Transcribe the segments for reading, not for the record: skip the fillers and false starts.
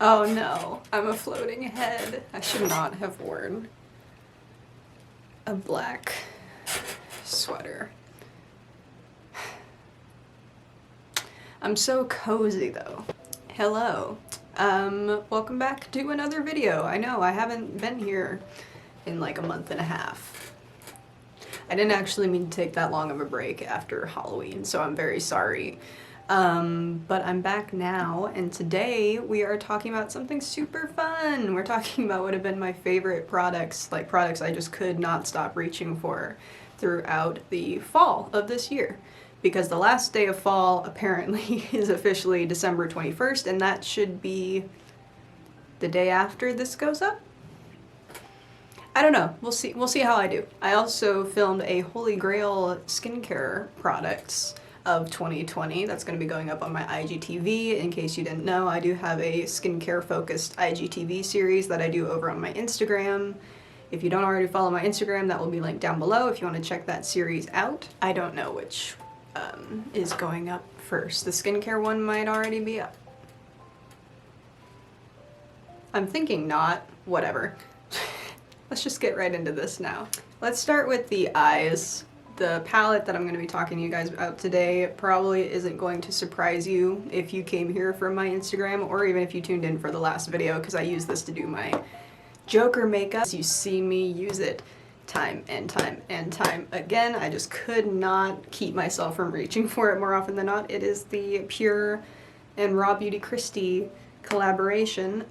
Oh no, I'm a floating head. I should not have worn a black sweater. I'm so cozy though. Hello. Welcome back to another video. I know, I haven't been here in like a month and a half. I didn't actually mean to take that long of a break after Halloween, so I'm very sorry. But I'm back now, and today we are talking about something super fun. We're talking about what have been my favorite products, like products I just could not stop reaching for throughout the fall of this year. Because the last day of fall apparently is officially December 21st, and that should be the day after this goes up? I don't know. We'll see how I do. I also filmed a Holy Grail skincare products of 2020. That's going to be going up on my IGTV. In case you didn't know, I do have a skincare focused IGTV series that I do over on my Instagram. If you don't already follow my Instagram, that will be linked down below if you want to check that series out. I don't know which is going up first. The skincare one might already be up. I'm thinking not. Whatever. Let's just get right into this now. Let's start with the eyes. The palette that I'm going to be talking to you guys about today probably isn't going to surprise you if you came here from my Instagram, or even if you tuned in for the last video, because I use this to do my Joker makeup. You see me use it time and time and time again. I just could not keep myself from reaching for it more often than not. It is the Pure and Raw Beauty Kristi collaboration.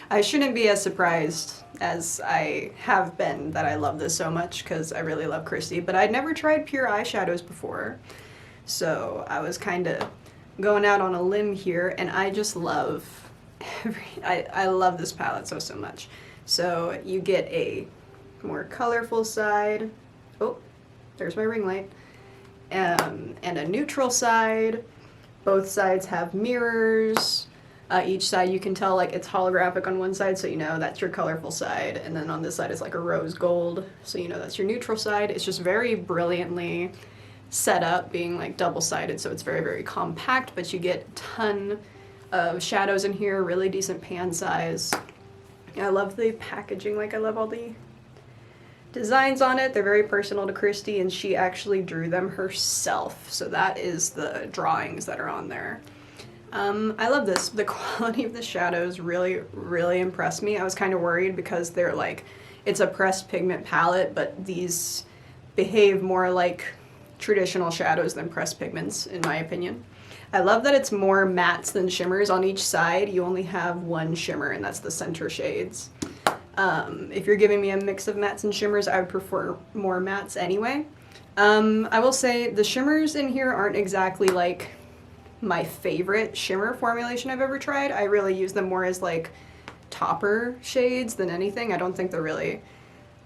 I shouldn't be as surprised as I have been that I love this so much, because I really love Kristi, but I'd never tried Pure eyeshadows before, so I was kind of going out on a limb here, and I just love I love this palette so much. So you get a more colorful side, oh, there's my ring light, and a neutral side. Both sides have mirrors. Each side you can tell like it's holographic on one side, so you know that's your colorful side, and then on this side is like a rose gold, so you know that's your neutral side. It's just very brilliantly set up, being like double-sided, so it's very compact, but you get a ton of shadows in here, really decent pan size. I love the packaging, like I love all the designs on it. They're very personal to Kristi, and she actually drew them herself, so that is the drawings that are on there. I love this. The quality of the shadows really impressed me. I was kind of worried because they're like, it's a pressed pigment palette, but these behave more like traditional shadows than pressed pigments, in my opinion. I love that it's more mattes than shimmers. On each side, you only have one shimmer, and that's the center shades. If you're giving me a mix of mattes and shimmers, I would prefer more mattes anyway. I will say the shimmers in here aren't exactly like my favorite shimmer formulation I've ever tried. I really use them more as like topper shades than anything. I don't think they're really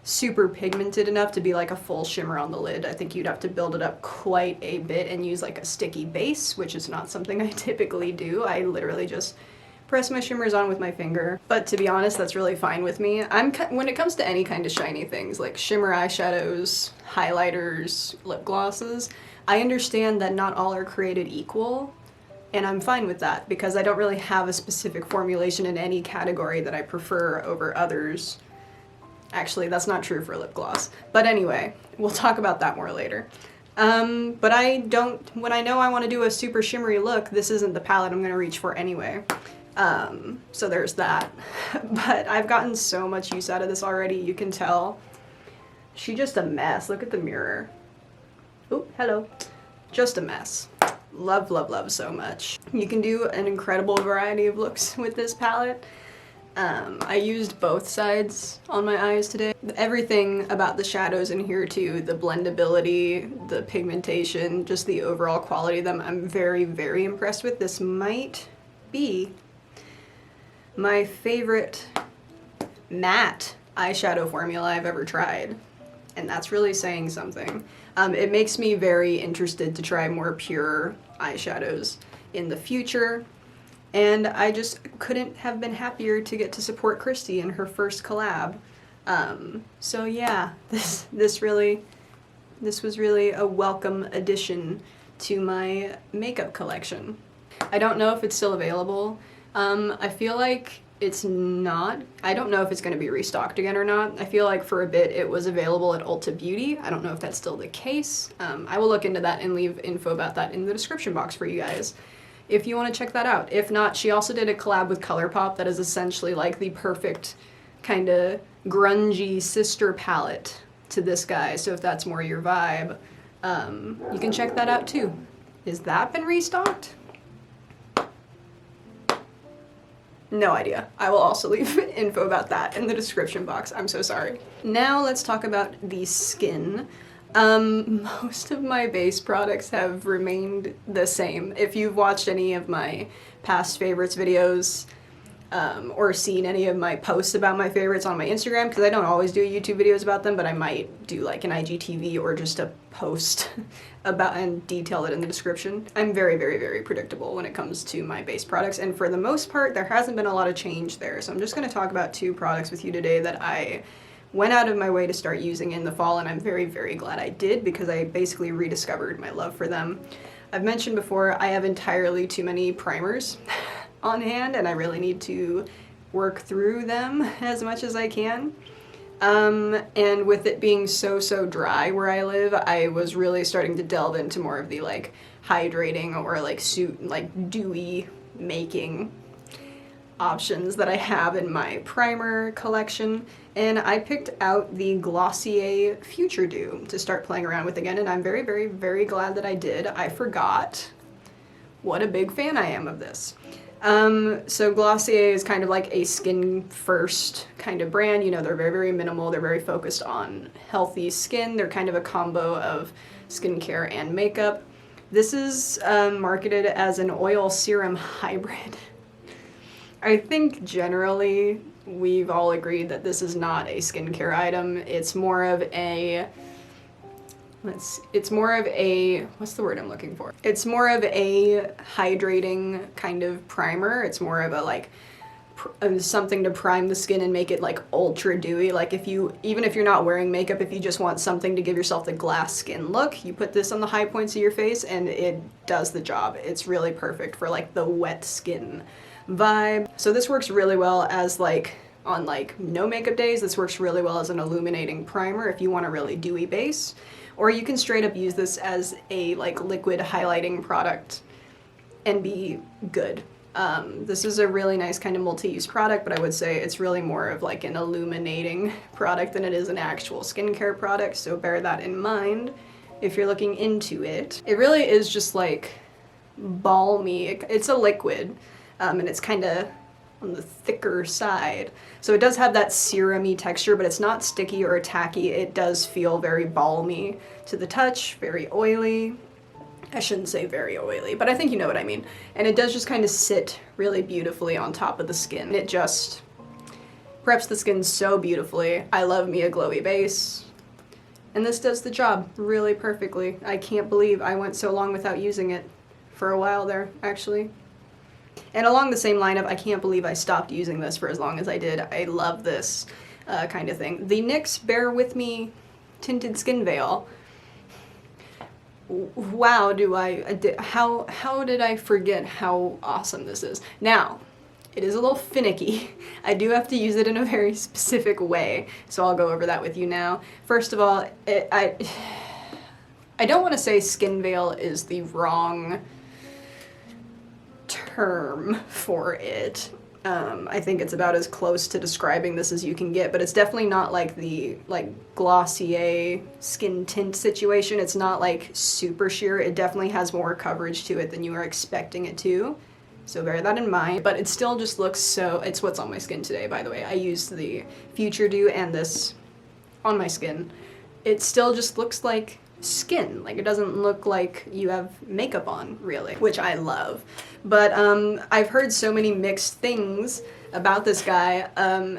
super pigmented enough to be like a full shimmer on the lid. I think you'd have to build it up quite a bit and use like a sticky base, which is not something I typically do. I literally just press my shimmers on with my finger. But to be honest, that's really fine with me. When it comes to any kind of shiny things like shimmer eyeshadows, highlighters, lip glosses, I understand that not all are created equal. And I'm fine with that, because I don't really have a specific formulation in any category that I prefer over others. Actually, that's not true for lip gloss. But anyway, we'll talk about that more later. But when I know I want to do a super shimmery look, this isn't the palette I'm going to reach for anyway. So there's that. But I've gotten so much use out of this already, you can tell. She's just a mess. Look at the mirror. Oh, hello. Just a mess. Love so much. You can do an incredible variety of looks with this palette. I used both sides on my eyes today. Everything about the shadows in here too, the blendability, the pigmentation, just the overall quality of them, I'm very impressed with. This might be my favorite matte eyeshadow formula I've ever tried, and that's really saying something. It makes me very interested to try more pure eyeshadows in the future, and I just couldn't have been happier to get to support Kristi in her first collab. So yeah, this was really a welcome addition to my makeup collection. I don't know if it's still available. I feel like it's not. I don't know if it's going to be restocked again or not. I feel like for a bit it was available at Ulta Beauty. I don't know if that's still the case. I will look into that and leave info about that in the description box for you guys if you want to check that out. If not, she also did a collab with Colourpop that is essentially like the perfect kind of grungy sister palette to this guy. So if that's more your vibe, you can check that out too. Has that been restocked? No idea. I will also leave info about that in the description box. I'm so sorry. Now let's talk about the skin. Most of my base products have remained the same. If you've watched any of my past favorites videos, or seen any of my posts about my favorites on my Instagram, because I don't always do YouTube videos about them, but I might do like an IGTV or just a post about and detail it in the description. I'm very, very, very predictable when it comes to my base products, and for the most part, there hasn't been a lot of change there. So I'm just going to talk about 2 products with you today that I went out of my way to start using in the fall, and I'm very, very glad I did because I basically rediscovered my love for them. I've mentioned before, I have entirely too many primers on hand, and I really need to work through them as much as I can. And with it being so dry where I live, I was really starting to delve into more of the like hydrating or like dewy making options that I have in my primer collection, and I picked out the Glossier Future Dew to start playing around with again, and I'm very, very, very glad that I did. I forgot what a big fan I am of this. So Glossier is kind of like a skin first kind of brand. You know, they're very, very minimal. They're very focused on healthy skin. They're kind of a combo of skincare and makeup. This is marketed as an oil serum hybrid. I think generally we've all agreed that this is not a skincare item. It's more of a what's the word I'm looking for? It's more of a hydrating kind of primer. It's more of a like something to prime the skin and make it like ultra dewy. Like even if you're not wearing makeup, if you just want something to give yourself the glass skin look, you put this on the high points of your face and it does the job. It's really perfect for like the wet skin vibe. So this works really well as like on like no makeup days. This works really well as an illuminating primer if you want a really dewy base. Or you can straight up use this as a like liquid highlighting product and be good. This is a really nice kind of multi-use product, but I would say it's really more of like an illuminating product than it is an actual skincare product, so bear that in mind if you're looking into it. It really is just like balmy. It's a liquid, and it's kind of on the thicker side. So it does have that serum-y texture, but it's not sticky or tacky. It does feel very balmy to the touch, very oily. I shouldn't say very oily, but I think you know what I mean. And it does just kind of sit really beautifully on top of the skin. It just preps the skin so beautifully. I love me a glowy base, and this does the job really perfectly. I can't believe I went so long without using it. For a while there, actually. And along the same line of, I can't believe I stopped using this for as long as I did. I love this kind of thing. The NYX Bear With Me Tinted Skin Veil. Wow, how did I forget how awesome this is? Now, it is a little finicky. I do have to use it in a very specific way, so I'll go over that with you now. First of all, I don't want to say skin veil is the wrong term for it. I think it's about as close to describing this as you can get, but it's definitely not like the Glossier skin tint situation. It's not like super sheer. It definitely has more coverage to it than you are expecting it to, so bear that in mind. But it still just looks so, it's what's on my skin today, by the way. I used the Future Dew and this on my skin. It still just looks like skin. Like, it doesn't look like you have makeup on, really, which I love. But I've heard so many mixed things about this guy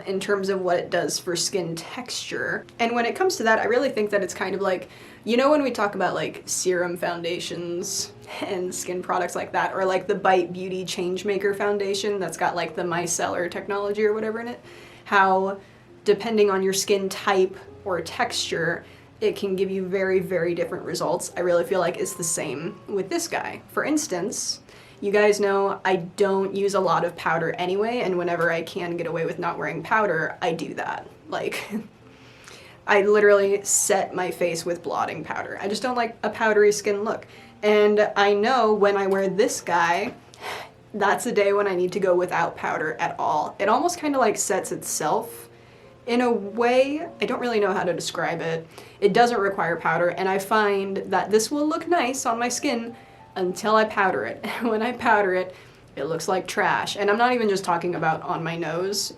in terms of what it does for skin texture. And when it comes to that, I really think that it's kind of like, you know, when we talk about like serum foundations and skin products like that, or like the Bite Beauty Changemaker foundation that's got like the micellar technology or whatever in it, how depending on your skin type or texture, it can give you very, very different results. I really feel like it's the same with this guy. For instance, You guys know I don't use a lot of powder anyway, and whenever I can get away with not wearing powder, I do that. Like, I literally set my face with blotting powder. I just don't like a powdery skin look. And I know when I wear this guy, that's a day when I need to go without powder at all. It almost kind of like sets itself in a way. I don't really know how to describe it. It doesn't require powder, and I find that this will look nice on my skin until I powder it. When I powder it, it looks like trash. And I'm not even just talking about on my nose.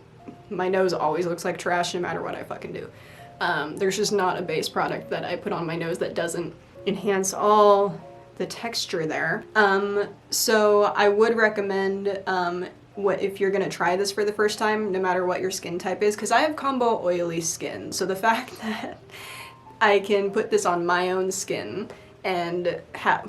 My nose always looks like trash no matter what I fucking do. There's just not a base product that I put on my nose that doesn't enhance all the texture there. So I would recommend if you're gonna try this for the first time, no matter what your skin type is, because I have combo oily skin. So the fact that I can put this on my own skin and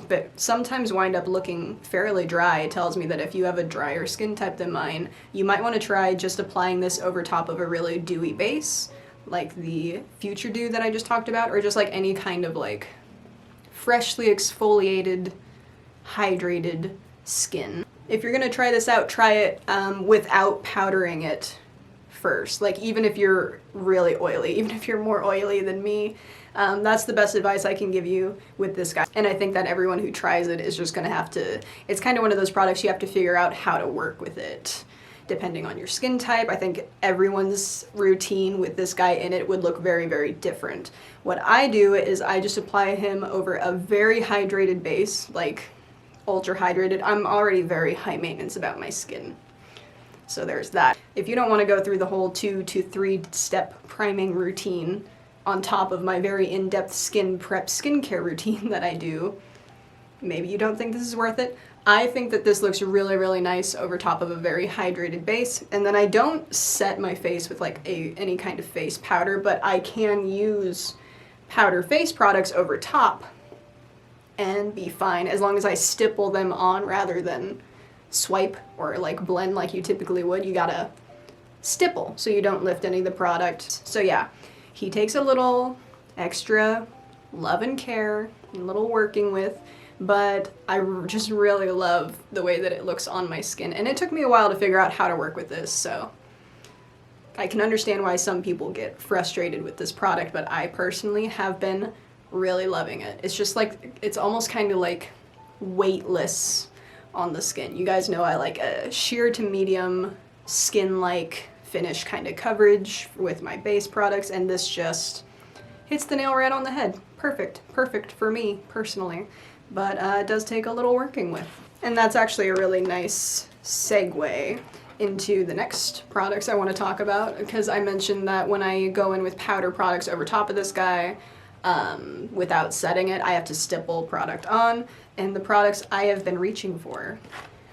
but sometimes wind up looking fairly dry tells me that if you have a drier skin type than mine, you might want to try just applying this over top of a really dewy base, like the Future Dew that I just talked about, or just like any kind of like freshly exfoliated, hydrated skin. If you're gonna try this out, try it without powdering it first. Like, even if you're really oily, even if you're more oily than me, that's the best advice I can give you with this guy. And I think that everyone who tries it is just gonna have to, it's kind of one of those products you have to figure out how to work with it, depending on your skin type. I think everyone's routine with this guy in it would look very, very different. What I do is I just apply him over a very hydrated base, like ultra hydrated. I'm already very high maintenance about my skin, so there's that. If you don't want to go through the whole 2 to 3 step priming routine on top of my very in-depth skin prep skincare routine that I do, maybe you don't think this is worth it. I think that this looks really, really nice over top of a very hydrated base. And then I don't set my face with like any kind of face powder, but I can use powder face products over top and be fine, as long as I stipple them on rather than swipe or like blend like you typically would. You gotta stipple so you don't lift any of the product. So yeah, he takes a little extra love and care, a little working with, but I just really love the way that it looks on my skin. And it took me a while to figure out how to work with this, so I can understand why some people get frustrated with this product, but I personally have been really loving it. It's just like, it's almost kind of like weightless on the skin. You guys know I like a sheer to medium skin-like finish kind of coverage with my base products, and this just hits the nail right on the head. Perfect. Perfect for me, personally. But it does take a little working with. And that's actually a really nice segue into the next products I want to talk about, because I mentioned that when I go in with powder products over top of this guy, without setting it, I have to stipple product on, and the products I have been reaching for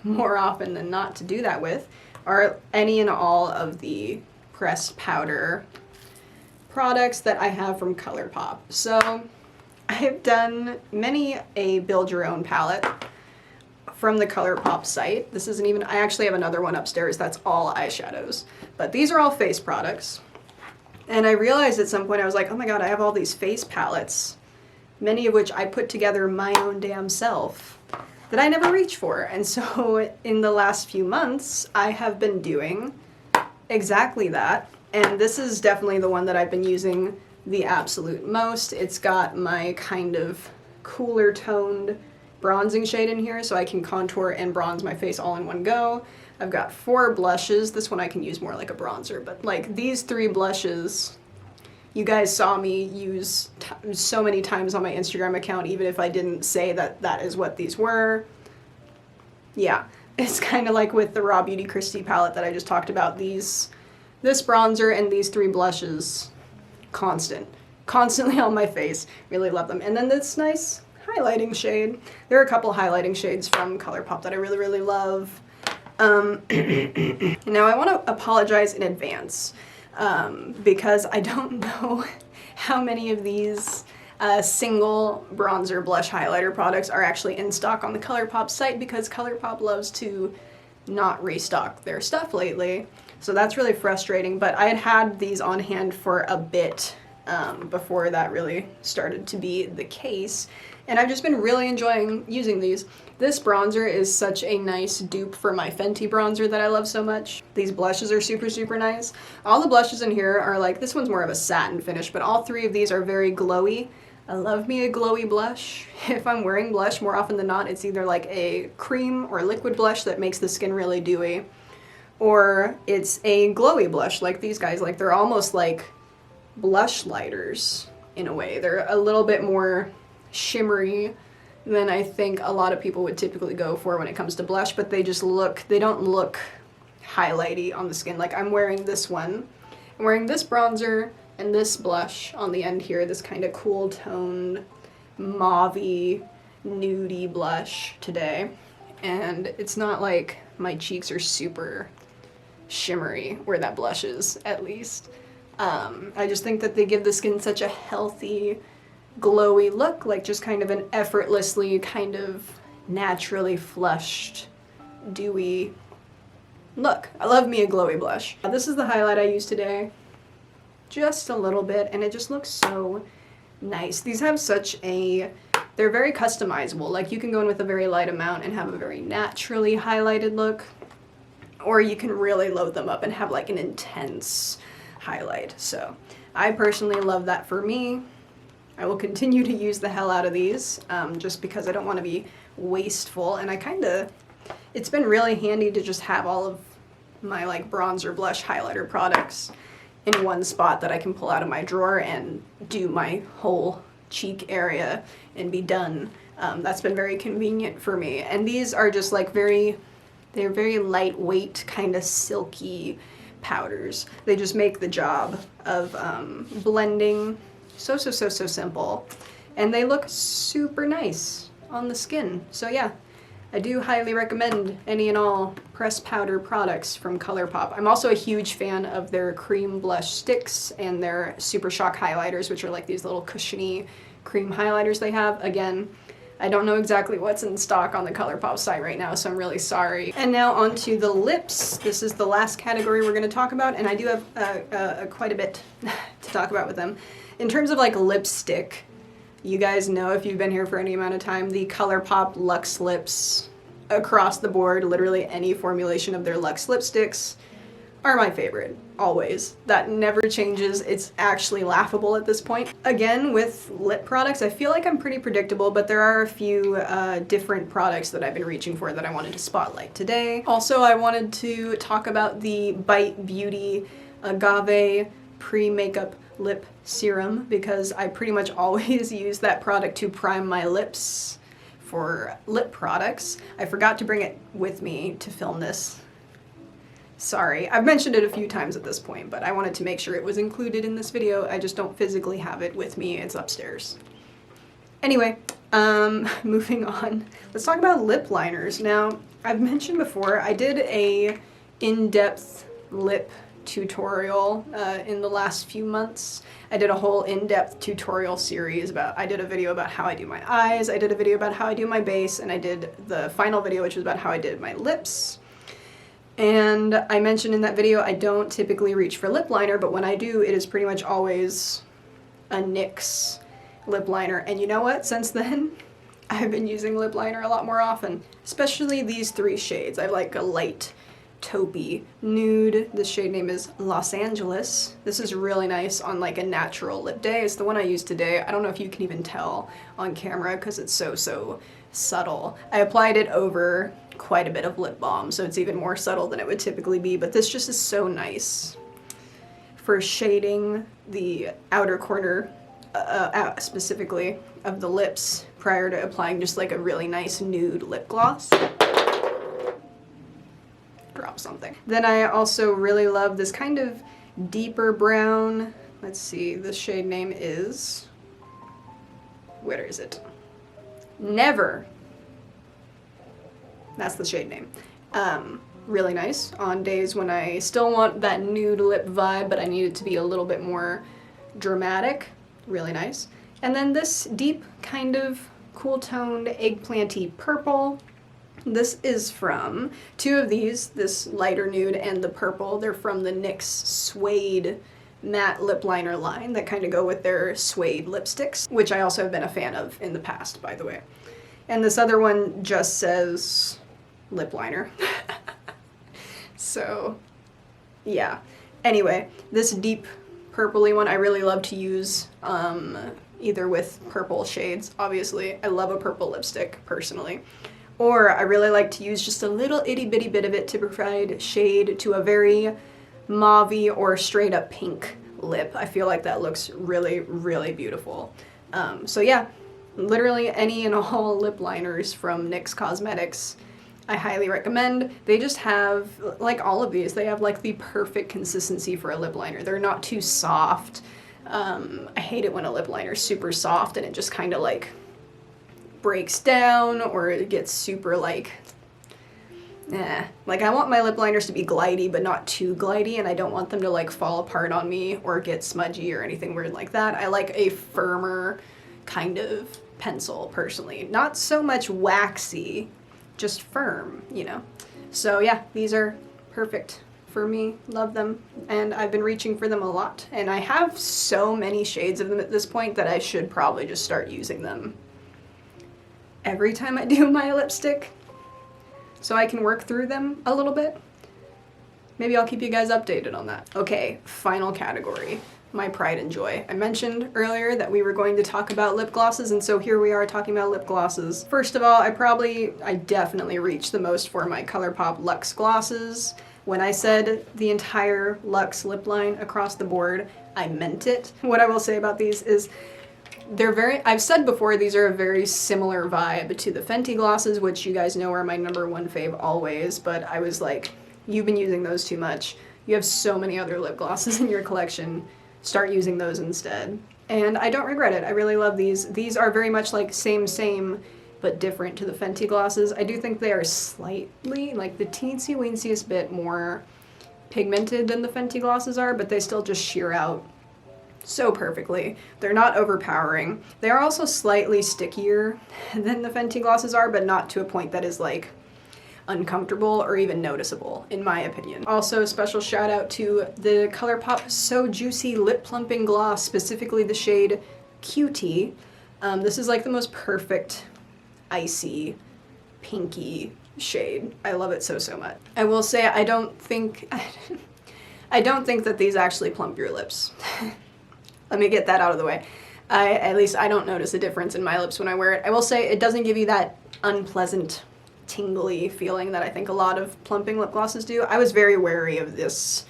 more often than not to do that with are any and all of the pressed powder products that I have from Colourpop. So I've done many a build your own palette from the Colourpop site. This isn't even, I actually have another one upstairs that's all eyeshadows, but these are all face products. And I realized at some point, I was like, oh my god, I have all these face palettes, many of which I put together my own damn self, that I never reach for. And so in the last few months, I have been doing exactly that. And this is definitely the one that I've been using the absolute most. It's got my kind of cooler toned bronzing shade in here, so I can contour and bronze my face all in one go. I've got 4 blushes. This one I can use more like a bronzer, but like these 3 blushes, you guys saw me use so many times on my Instagram account, even if I didn't say that that is what these were. Yeah, it's kind of like with the Raw Beauty Christie palette that I just talked about. This bronzer and these 3 blushes, constantly on my face. Really love them. And then this nice highlighting shade. There are a couple highlighting shades from Colourpop that I really, really love. Now I want to apologize in advance because I don't know how many of these single bronzer blush highlighter products are actually in stock on the Colourpop site, because Colourpop loves to not restock their stuff lately. So that's really frustrating, but I had these on hand for a bit before that really started to be the case. And I've just been really enjoying using these. This bronzer is such a nice dupe for my Fenty bronzer that I love so much. These blushes are super, super nice. All the blushes in here are like, this one's more of a satin finish, but all three of these are very glowy. I love me a glowy blush. If I'm wearing blush, more often than not, it's either like a cream or liquid blush that makes the skin really dewy, or it's a glowy blush like these guys. Like, they're almost like blush lighters in a way. They're a little bit more shimmery than I think a lot of people would typically go for when it comes to blush, but they don't look highlighty on the skin. Like, I'm wearing this one. I'm wearing this bronzer and this blush on the end here, this kind of cool toned, mauve-y, nudie blush today. And it's not like my cheeks are super shimmery where that blush is, at least. I just think that they give the skin such a healthy, glowy look, like just kind of an effortlessly, kind of naturally flushed, dewy look. I love me a glowy blush. This is the highlight I used today. Just a little bit, and it just looks so nice. These have they're very customizable. Like, you can go in with a very light amount and have a very naturally highlighted look, or you can really load them up and have like an intense highlight. So I personally love that for me. I will continue to use the hell out of these, just because I don't want to be wasteful, and it's been really handy to just have all of my like bronzer, blush, highlighter products in one spot that I can pull out of my drawer and do my whole cheek area and be done. That's been very convenient for me. And these are just like they're very lightweight, kind of silky powders. They just make the job of blending so simple. And they look super nice on the skin. So yeah, I do highly recommend any and all pressed powder products from Colourpop. I'm also a huge fan of their cream blush sticks and their Super Shock highlighters, which are like these little cushiony cream highlighters they have. Again, I don't know exactly what's in stock on the Colourpop site right now, so I'm really sorry. And now onto the lips. This is the last category we're going to talk about, and I do have quite a bit to talk about with them. In terms of like lipstick, you guys know, if you've been here for any amount of time, the Colourpop Luxe Lips across the board, literally any formulation of their Luxe lipsticks, are my favorite, always. That never changes. It's actually laughable at this point. Again, with lip products, I feel like I'm pretty predictable, but there are a few different products that I've been reaching for that I wanted to spotlight today. Also, I wanted to talk about the Bite Beauty Agave Pre-Makeup Lip Serum, because I pretty much always use that product to prime my lips for lip products. I forgot to bring it with me to film this. Sorry, I've mentioned it a few times at this point, but I wanted to make sure it was included in this video. I just don't physically have it with me. It's upstairs. Anyway, moving on. Let's talk about lip liners. Now, I've mentioned before, I did a in-depth lip tutorial in the last few months. I did a whole in-depth tutorial series I did a video about how I do my eyes, I did a video about how I do my base, and I did the final video, which was about how I did my lips. And I mentioned in that video I don't typically reach for lip liner, but when I do, it is pretty much always a NYX lip liner. And you know what? Since then, I've been using lip liner a lot more often, especially these three shades. I like a light taupey nude. This shade name is Los Angeles. This is really nice on like a natural lip day. It's the one I used today. I don't know if you can even tell on camera because it's so subtle. I applied it over quite a bit of lip balm, so it's even more subtle than it would typically be, but this just is so nice for shading the outer corner specifically of the lips prior to applying just like a really nice nude lip gloss. Drop something. Then I also really love this kind of deeper brown. Let's see, the shade name is, where is it? Never. That's the shade name. Really nice on days when I still want that nude lip vibe, but I need it to be a little bit more dramatic. Really nice. And then this deep kind of cool toned eggplanty purple. This is from two of these, this lighter nude and the purple. They're from the NYX Suede matte lip liner line that kind of go with their suede lipsticks, which I also have been a fan of in the past, by the way. And this other one just says lip liner. So, yeah. Anyway, this deep purpley one I really love to use either with purple shades, obviously. I love a purple lipstick, personally. Or I really like to use just a little itty bitty bit of it to provide shade to a very mauve-y or straight up pink lip. I feel like that looks really, really beautiful. So yeah, literally any and all lip liners from NYX Cosmetics I highly recommend. They just have, like all of these, they have like the perfect consistency for a lip liner. They're not too soft. I hate it when a lip liner is super soft and it just kind of like breaks down or it gets super like, like I want my lip liners to be glidey but not too glidey, and I don't want them to like fall apart on me or get smudgy or anything weird like that. I like a firmer kind of pencil personally. Not so much waxy, just firm, you know. So yeah, these are perfect for me. Love them, and I've been reaching for them a lot, and I have so many shades of them at this point that I should probably just start using them every time I do my lipstick so I can work through them a little bit. Maybe I'll keep you guys updated on that. Okay, final category, my pride and joy. I mentioned earlier that we were going to talk about lip glosses, and so here we are talking about lip glosses. First of all, I definitely reached the most for my Colourpop Luxe glosses. When I said the entire Luxe lip line across the board, I meant it. What I will say about these is I've said before, these are a very similar vibe to the Fenty glosses, which you guys know are my #1 fave always, but I was like, you've been using those too much. You have so many other lip glosses in your collection. Start using those instead. And I don't regret it. I really love these. These are very much like same, but different to the Fenty glosses. I do think they are slightly, like the teensy weensiest bit more pigmented than the Fenty glosses are, but they still just sheer out so perfectly. They're not overpowering. They are also slightly stickier than the Fenty glosses are, but not to a point that is like uncomfortable or even noticeable, in my opinion. Also, special shout out to the Colourpop So Juicy Lip Plumping Gloss, specifically the shade Cutie. This is like the most perfect icy, pinky shade. I love it so much. I will say I don't think that these actually plump your lips. Let me get that out of the way. At least I don't notice a difference in my lips when I wear it. I will say it doesn't give you that unpleasant, tingly feeling that I think a lot of plumping lip glosses do. I was very wary of this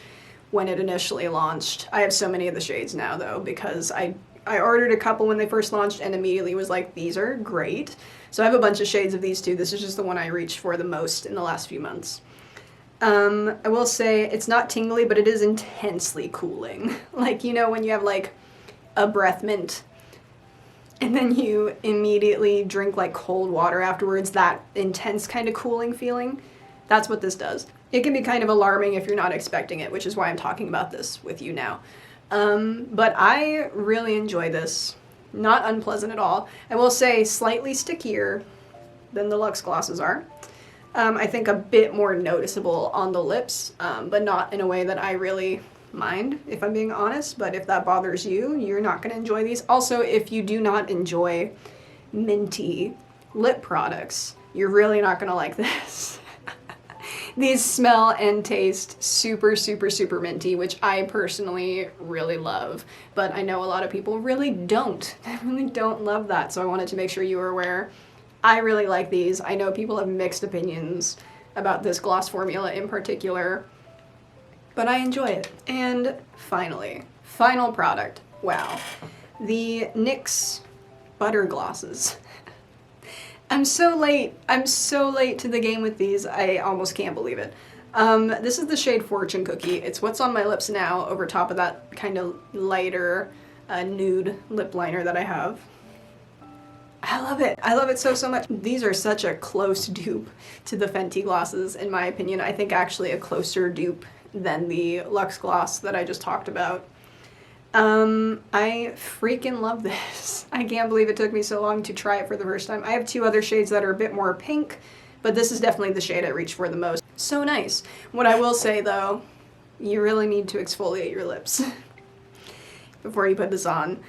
when it initially launched. I have so many of the shades now though, because I ordered a couple when they first launched and immediately was like, these are great. So I have a bunch of shades of these too. This is just the one I reached for the most in the last few months. I will say it's not tingly, but it is intensely cooling. Like, you know, when you have like a breath mint and then you immediately drink like cold water afterwards, that intense kind of cooling feeling, that's what this does. It can be kind of alarming if you're not expecting it, which is why I'm talking about this with you now. But I really enjoy this. Not unpleasant at all. I will say slightly stickier than the Luxe glosses are. I think a bit more noticeable on the lips, but not in a way that I really mind, if I'm being honest. But if that bothers you, you're not going to enjoy these. Also, if you do not enjoy minty lip products, you're really not going to like this. These smell and taste super minty, which I personally really love, but I know a lot of people really don't. I really don't love that, so I wanted to make sure you were aware. I really like these. I know people have mixed opinions about this gloss formula in particular, but I enjoy it. And finally, final product. Wow. The NYX Butter Glosses. I'm so late to the game with these. I almost can't believe it. This is the shade Fortune Cookie. It's what's on my lips now over top of that kind of lighter nude lip liner that I have. I love it. I love it so much. These are such a close dupe to the Fenty glosses, in my opinion. I think actually a closer dupe than the Luxe gloss that I just talked about. I freaking love this. I can't believe it took me so long to try it for the first time. I have two other shades that are a bit more pink, but this is definitely the shade I reach for the most. So nice. What I will say though, you really need to exfoliate your lips. before you put this on.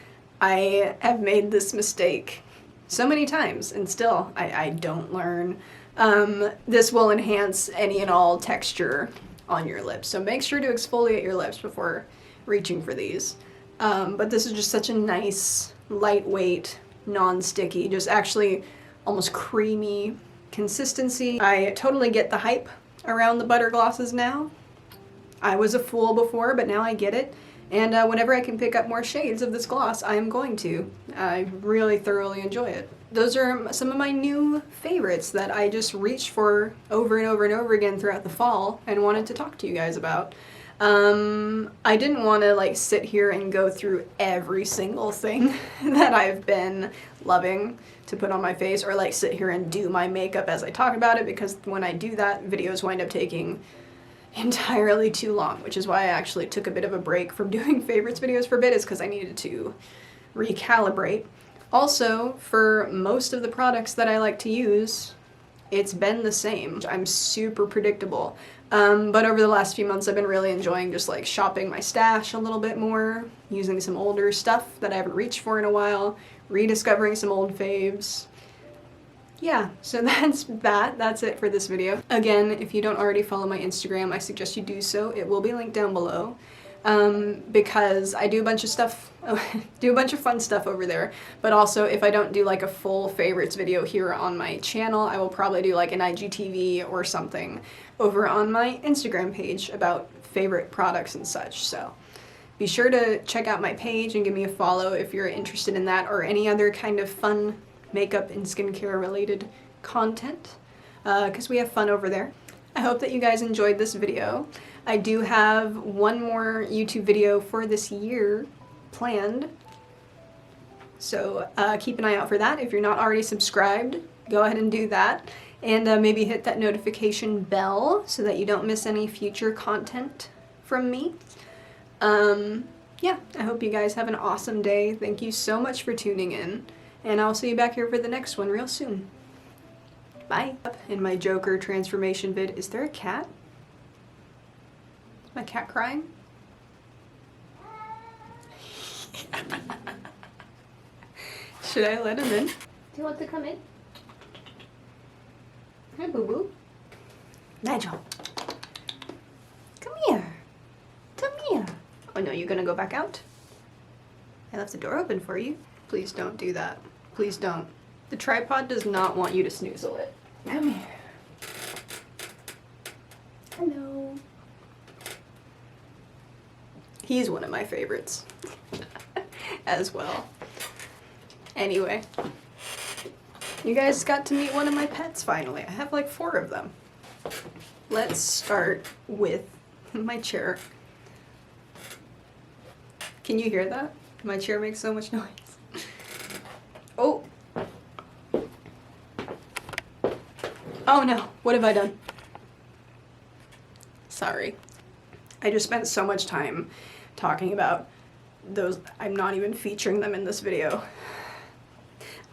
I have made this mistake so many times, and still I don't learn. This will enhance any and all texture on your lips, so make sure to exfoliate your lips before reaching for these. But this is just such a nice, lightweight, non-sticky, just actually almost creamy consistency. I totally get the hype around the butter glosses now. I was a fool before, but now I get it. And whenever I can pick up more shades of this gloss, I am going to. I really thoroughly enjoy it. Those are some of my new favorites that I just reached for over and over and over again throughout the fall and wanted to talk to you guys about. I didn't want to like sit here and go through every single thing that I've been loving to put on my face, or like sit here and do my makeup as I talk about it, because when I do that, videos wind up taking entirely too long, which is why I actually took a bit of a break from doing favorites videos for a bit, is because I needed to recalibrate. Also, for most of the products that I like to use, it's been the same. I'm super predictable. But over the last few months, I've been really enjoying just like shopping my stash a little bit more, using some older stuff that I haven't reached for in a while, rediscovering some old faves. Yeah, so that's it for this video. Again, if you don't already follow my Instagram, I suggest you do so. It will be linked down below. Because I do a bunch of stuff, do a bunch of fun stuff over there, but also if I don't do like a full favorites video here on my channel, I will probably do like an IGTV or something over on my Instagram page about favorite products and such. So be sure to check out my page and give me a follow if you're interested in that or any other kind of fun makeup and skincare related content, because we have fun over there. I hope that you guys enjoyed this video. I do have one more YouTube video for this year planned, so keep an eye out for that. If you're not already subscribed, go ahead and do that, and maybe hit that notification bell so that you don't miss any future content from me. Yeah, I hope you guys have an awesome day. Thank you so much for tuning in, and I'll see you back here for the next one real soon. Bye. In my Joker transformation vid, is there a cat? Is my cat crying? Should I let him in? Do you want to come in? Hi, boo-boo. Nigel. Come here. Come here. Oh no, you gonna go back out? I left the door open for you. Please don't do that. Please don't. The tripod does not want you to snoozle it. Come here. Hello. He's one of my favorites as well. Anyway, you guys got to meet one of my pets finally. I have like 4 of them. Let's start with my chair. Can you hear that? My chair makes so much noise. Oh. Oh no, what have I done? Sorry. I just spent so much time talking about those. I'm not even featuring them in this video.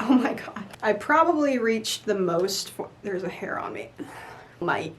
Oh my god. I probably reached the most for, there's a hair on me. My